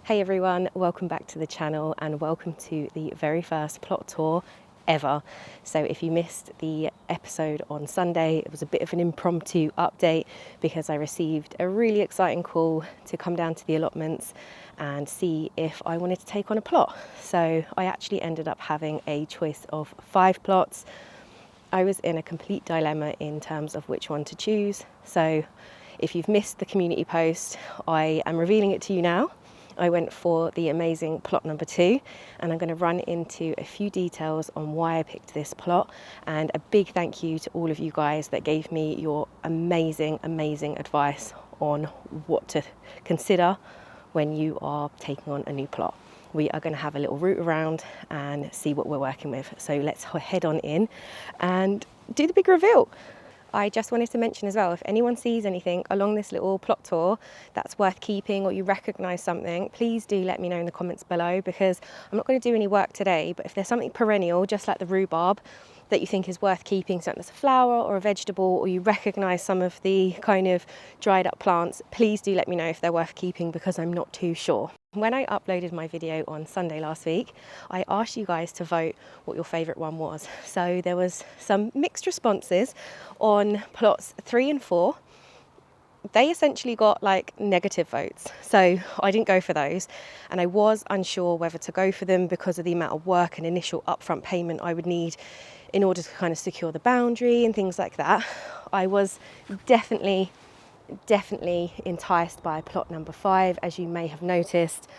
Hey everyone, welcome back to the channel and welcome to the very first plot tour ever. So if you missed the episode on Sunday, it was a bit of an impromptu update because I received a really exciting call to come down to the allotments and see if I wanted to take on a plot. So I actually ended up having a choice of 5 plots. I was in a complete dilemma in terms of which one to choose. So if you've missed the community post, I am revealing it to you now. I went for the amazing plot number 2, and I'm going to run into a few details on why I picked this plot, and a big thank you to all of you guys that gave me your amazing advice on what to consider when you are taking on a new plot. We are going to have a little route around and see what we're working with. So let's head on in and do the big reveal. I just wanted to mention as well, if anyone sees anything along this little plot tour that's worth keeping, or you recognise something, please do let me know in the comments below, because I'm not going to do any work today, but if there's something perennial, just like the rhubarb, that you think is worth keeping, something that's a flower or a vegetable, or you recognise some of the kind of dried up plants, please do let me know if they're worth keeping, because I'm not too sure. When I uploaded my video on Sunday last week, I asked you guys to vote what your favourite one was. So there was some mixed responses on plots 3 and 4. They essentially got like negative votes. So I didn't go for those. And I was unsure whether to go for them because of the amount of work and initial upfront payment I would need in order to kind of secure the boundary and things like that. I was definitely enticed by plot number 5, as you may have noticed.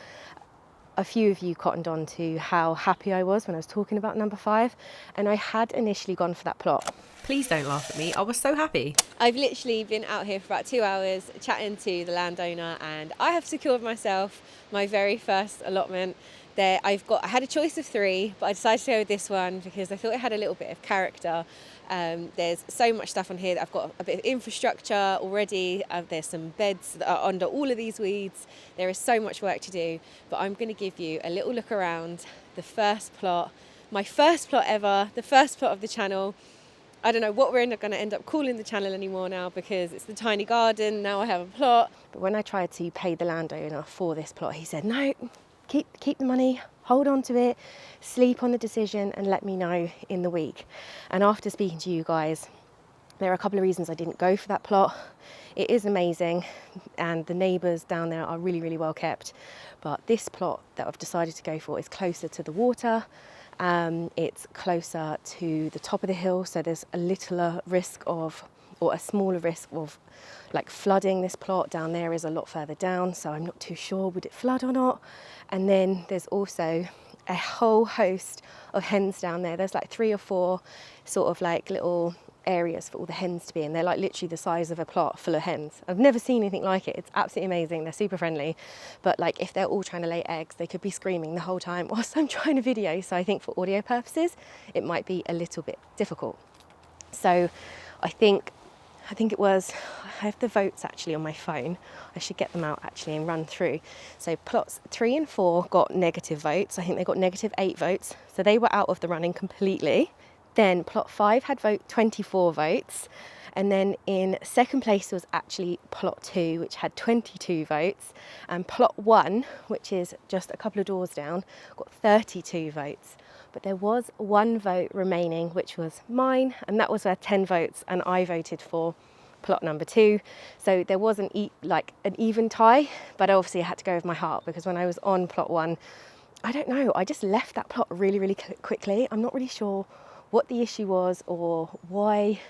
A few of you cottoned on to how happy I was when I was talking about number 5, and I had initially gone for that plot. Please don't laugh at me, I was so happy. I've literally been out here for about 2 hours chatting to the landowner, and I have secured myself my very first allotment. I had a choice of 3, but I decided to go with this one because I thought it had a little bit of character. There's so much stuff on here that I've got a bit of infrastructure already. There's some beds that are under all of these weeds. There is so much work to do, but I'm going to give you a little look around the first plot, my first plot ever, the first plot of the channel. I don't know what we're going to end up calling the channel anymore now, because it's the tiny garden. Now I have a plot. But when I tried to pay the landowner for this plot, he said, no, keep the money, hold on to it, sleep on the decision and let me know in the week. And after speaking to you guys, there are a couple of reasons I didn't go for that plot. It is amazing and the neighbours down there are really well kept, but this plot that I've decided to go for is closer to the water. It's closer to the top of the hill, so there's a littler risk of, or a smaller risk of, like flooding. This plot down there is a lot further down, so I'm not too sure would it flood or not. And then there's also a whole host of hens down there. There's like 3 or 4 sort of like little areas for all the hens to be in. They're like literally the size of a plot full of hens. I've never seen anything like it. It's absolutely amazing. They're super friendly, but like if they're all trying to lay eggs, they could be screaming the whole time whilst I'm trying to video. So I think for audio purposes, it might be a little bit difficult. So I think it was, I have the votes actually on my phone. I should get them out actually and run through. So plots 3 and 4 got negative votes. I think they got negative 8 votes. So they were out of the running completely. Then plot 5 had 24 votes. And then in second place was actually plot 2, which had 22 votes. And plot 1, which is just a couple of doors down, got 32 votes. But there was 1 vote remaining, which was mine, and that was worth 10 votes, and I voted for plot number 2. So there was an even tie, but obviously I had to go with my heart, because when I was on plot 1, I don't know, I just left that plot really quickly. I'm not really sure what the issue was or why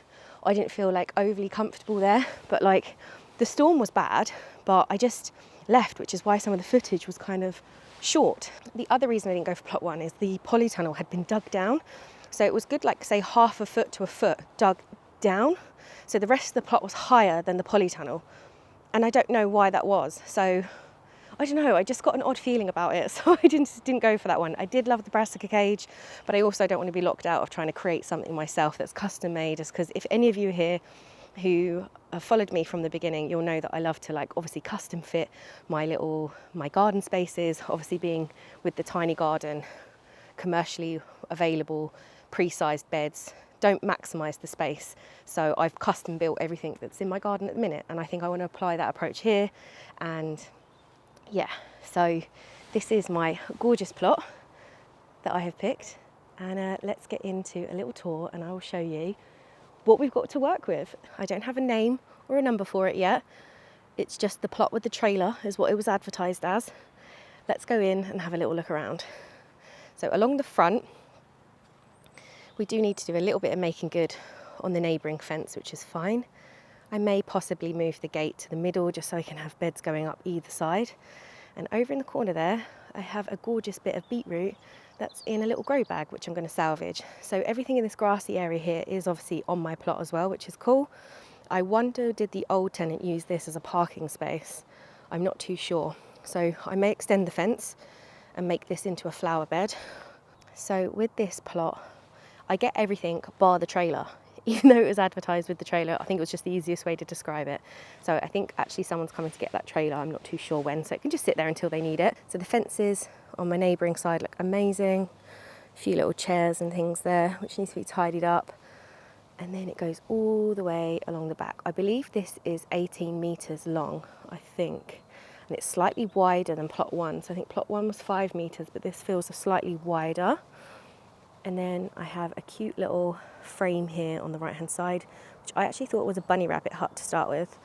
I didn't feel like overly comfortable there, but like the storm was bad, but I just left, which is why some of the footage was kind of short. The other reason I didn't go for plot 1 is the polytunnel had been dug down. So it was good, like say half a foot to a foot dug down. So the rest of the plot was higher than the polytunnel. And I don't know why that was. So I don't know, I just got an odd feeling about it. So I didn't go for that one. I did love the brassica cage, but I also don't want to be locked out of trying to create something myself that's custom made, just because if any of you here who have followed me from the beginning, you'll know that I love to like obviously custom fit my garden spaces, obviously being with the tiny garden, commercially available pre-sized beds don't maximise the space. So I've custom built everything that's in my garden at the minute, and I think I want to apply that approach here. And yeah, So this is my gorgeous plot that I have picked, and let's get into a little tour and I will show you what we've got to work with. I don't have a name or a number for it yet. It's just the plot with the trailer is what it was advertised as. Let's go in and have a little look around. So along the front, we do need to do a little bit of making good on the neighbouring fence, which is fine. I may possibly move the gate to the middle just so I can have beds going up either side. And over in the corner there, I have a gorgeous bit of beetroot that's in a little grow bag, which I'm going to salvage. So everything in this grassy area here is obviously on my plot as well, which is cool. I wonder, did the old tenant use this as a parking space? I'm not too sure. So I may extend the fence and make this into a flower bed. So with this plot, I get everything bar the trailer. Even though it was advertised with the trailer, I think it was just the easiest way to describe it. So I think actually someone's coming to get that trailer. I'm not too sure when, so it can just sit there until they need it. So the fences on my neighbouring side look amazing. A few little chairs and things there, which needs to be tidied up. And then it goes all the way along the back. I believe this is 18 metres long, I think. And it's slightly wider than plot 1. So I think plot 1 was 5 metres, but this feels slightly wider. And then I have a cute little frame here on the right hand side, which I actually thought was a bunny rabbit hut to start with.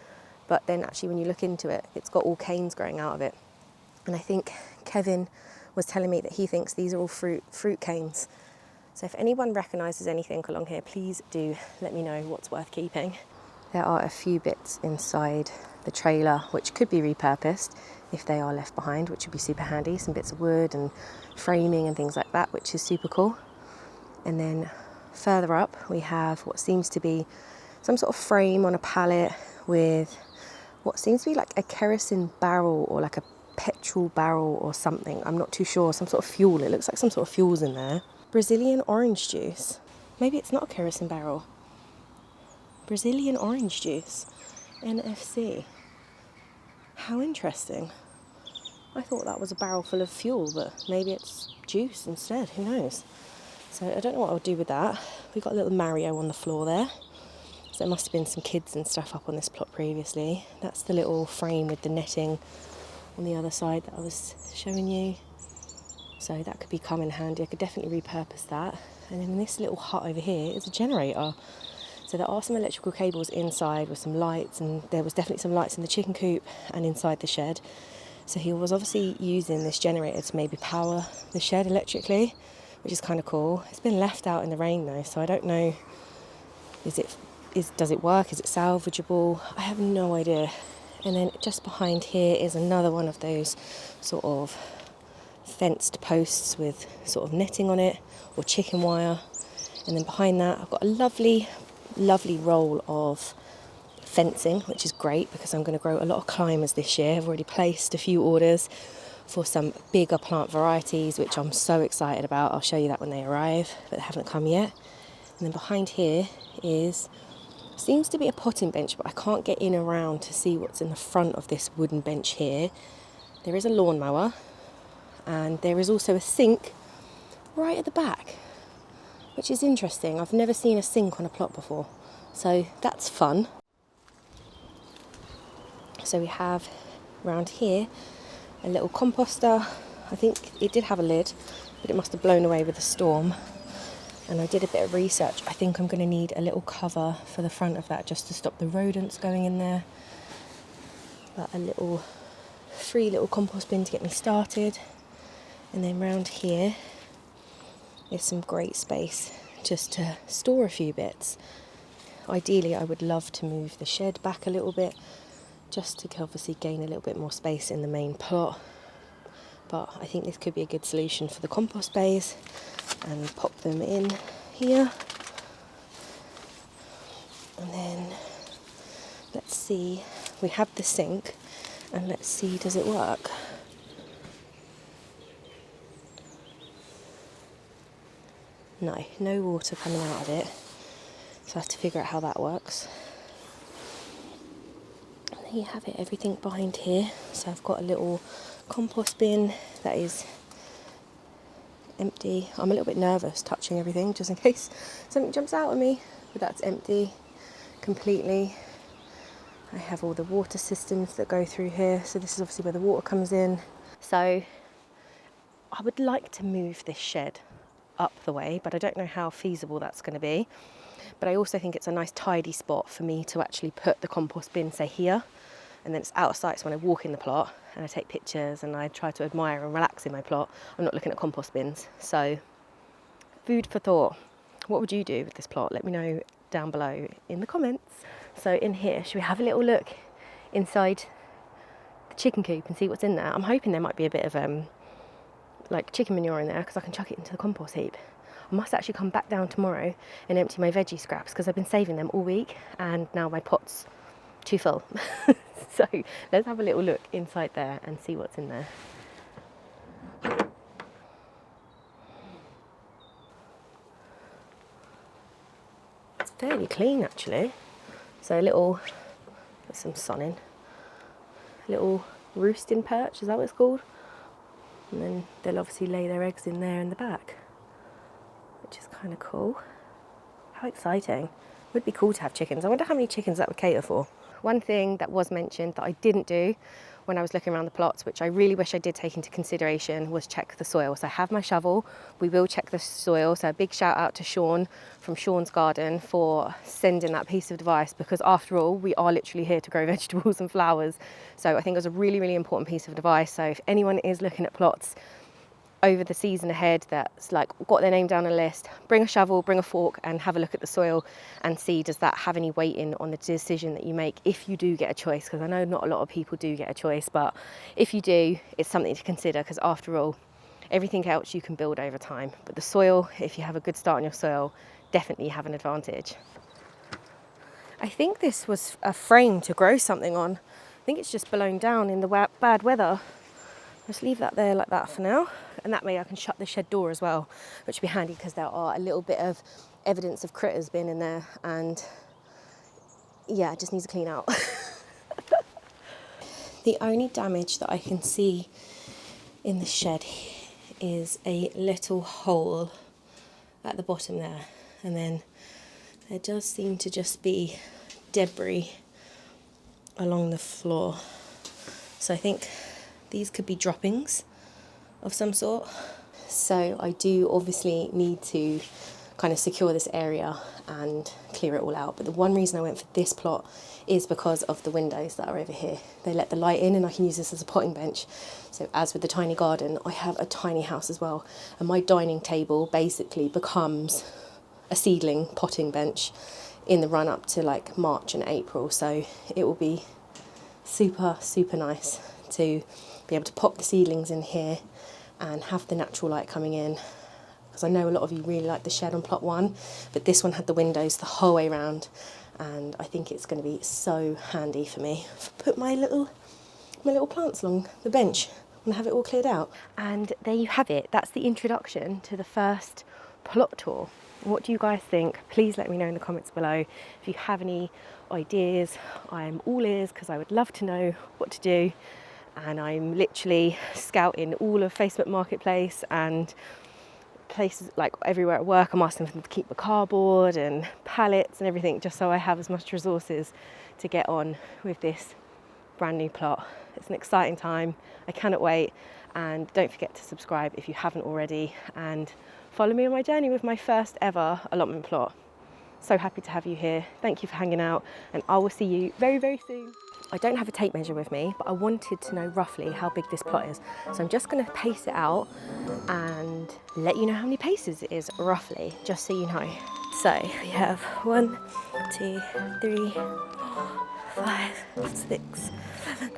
But then actually when you look into it, it's got all canes growing out of it. And I think Kevin was telling me that he thinks these are all fruit canes. So if anyone recognises anything along here, please do let me know what's worth keeping. There are a few bits inside the trailer which could be repurposed if they are left behind, which would be super handy. Some bits of wood and framing and things like that, which is super cool. And then further up we have what seems to be some sort of frame on a pallet with what seems to be like a kerosene barrel or like a petrol barrel or something. I'm not too sure, some sort of fuel. It looks like some sort of fuel's in there. Brazilian orange juice. Maybe it's not a kerosene barrel. Brazilian orange juice. NFC. How interesting. I thought that was a barrel full of fuel, but maybe it's juice instead. Who knows? So I don't know what I'll do with that. We've got a little Mario on the floor there. So there must have been some kids and stuff up on this plot previously. That's the little frame with the netting on the other side that I was showing you. So that could come in handy. I could definitely repurpose that. And then this little hut over here is a generator. So there are some electrical cables inside with some lights, and there was definitely some lights in the chicken coop and inside the shed. So he was obviously using this generator to maybe power the shed electrically, which is kind of cool. It's been left out in the rain though, so I don't know, does it work? Is it salvageable? I have no idea. And then just behind here is another one of those sort of fenced posts with sort of netting on it or chicken wire. And then behind that I've got a lovely roll of fencing, which is great because I'm going to grow a lot of climbers this year. I've already placed a few orders for some bigger plant varieties, which I'm so excited about. I'll show you that when they arrive, but they haven't come yet. And then behind here seems to be a potting bench, but I can't get in around to see what's in the front of this wooden bench here. There is a lawnmower, and there is also a sink right at the back, which is interesting. I've never seen a sink on a plot before, so that's fun. So we have around here a little composter. I think it did have a lid, but it must have blown away with the storm. And I did a bit of research. I think I'm going to need a little cover for the front of that just to stop the rodents going in there. But a little free little compost bin to get me started. And then round here is some great space just to store a few bits. Ideally I would love to move the shed back a little bit just to obviously gain a little bit more space in the main plot. But I think this could be a good solution for the compost bays, and pop them in here. And then let's see, we have the sink, and let's see, does it work? No water coming out of it, so I have to figure out how that works. And there you have it, everything behind here. So I've got a little compost bin that is empty. I'm a little bit nervous touching everything just in case something jumps out at me, but that's empty completely. I have all the water systems that go through here, so this is obviously where the water comes in. So I would like to move this shed up the way, but I don't know how feasible that's going to be. But I also think it's a nice tidy spot for me to actually put the compost bin, say here, and then it's out of sight. So when I walk in the plot and I take pictures and I try to admire and relax in my plot, I'm not looking at compost bins. So food for thought. What would you do with this plot? Let me know down below in the comments. So in here, should we have a little look inside the chicken coop and see what's in there? I'm hoping there might be a bit of like chicken manure in there, because I can chuck it into the compost heap. I must actually come back down tomorrow and empty my veggie scraps, because I've been saving them all week and now my pot's too full. So let's have a little look inside there and see what's in there. It's fairly clean actually. So a little, there's some sun in, a little roosting perch, is that what it's called? And then they'll obviously lay their eggs in there in the back, which is kind of cool. How exciting. It would be cool to have chickens. I wonder how many chickens that would cater for. One thing that was mentioned that I didn't do when I was looking around the plots, which I really wish I did take into consideration, was check the soil. So I have my shovel, we will check the soil. So a big shout out to Shawn from Shawn's Garden for sending that piece of advice, because after all, we are literally here to grow vegetables and flowers. So I think it was a really, really important piece of advice. So if anyone is looking at plots over the season ahead that's like got their name down a list, bring a shovel, bring a fork and have a look at the soil and see, does that have any weight in on the decision that you make if you do get a choice? Because I know not a lot of people do get a choice, but if you do, it's something to consider, because after all, everything else you can build over time, but the soil, if you have a good start on your soil, definitely have an advantage. I think this was a frame to grow something on. I think it's just blown down in the bad weather. Just leave that there like that for now, and that way I can shut the shed door as well, which would be handy because there are a little bit of evidence of critters being in there, and yeah, it just needs to clean out. The only damage that I can see in the shed is a little hole at the bottom there, and then there does seem to just be debris along the floor. So I think these could be droppings of some sort. So I do obviously need to kind of secure this area and clear it all out. But the one reason I went for this plot is because of the windows that are over here. They let the light in and I can use this as a potting bench. So as with the tiny garden, I have a tiny house as well. And my dining table basically becomes a seedling potting bench in the run up to like March and April. So it will be super, super nice to be able to pop the seedlings in here and have the natural light coming in, because I know a lot of you really like the shed on plot 1, but this one had the windows the whole way around, and I think it's going to be so handy for me to put my little plants along the bench and have it all cleared out. And there you have it. That's the introduction to the first plot tour. What do you guys think? Please let me know in the comments below. If you have any ideas, I'm all ears, because I would love to know what to do. And I'm literally scouting all of Facebook Marketplace and places like everywhere at work. I'm asking them to keep the cardboard and pallets and everything, just so I have as much resources to get on with this brand new plot. It's an exciting time. I cannot wait. And don't forget to subscribe if you haven't already, and follow me on my journey with my first ever allotment plot. So happy to have you here. Thank you for hanging out, and I will see you very, very soon. I don't have a tape measure with me, but I wanted to know roughly how big this plot is. So I'm just going to pace it out and let you know how many paces it is roughly, just so you know. So we have 1, 2, 3, 4, 5, 6, 7,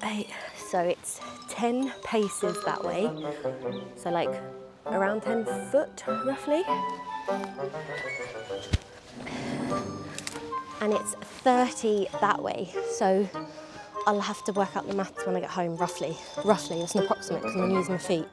8. So it's 10 paces that way. So like around 10 foot roughly. And it's 30 that way, so I'll have to work out the maths when I get home, roughly, that's an approximate because I'm using my feet.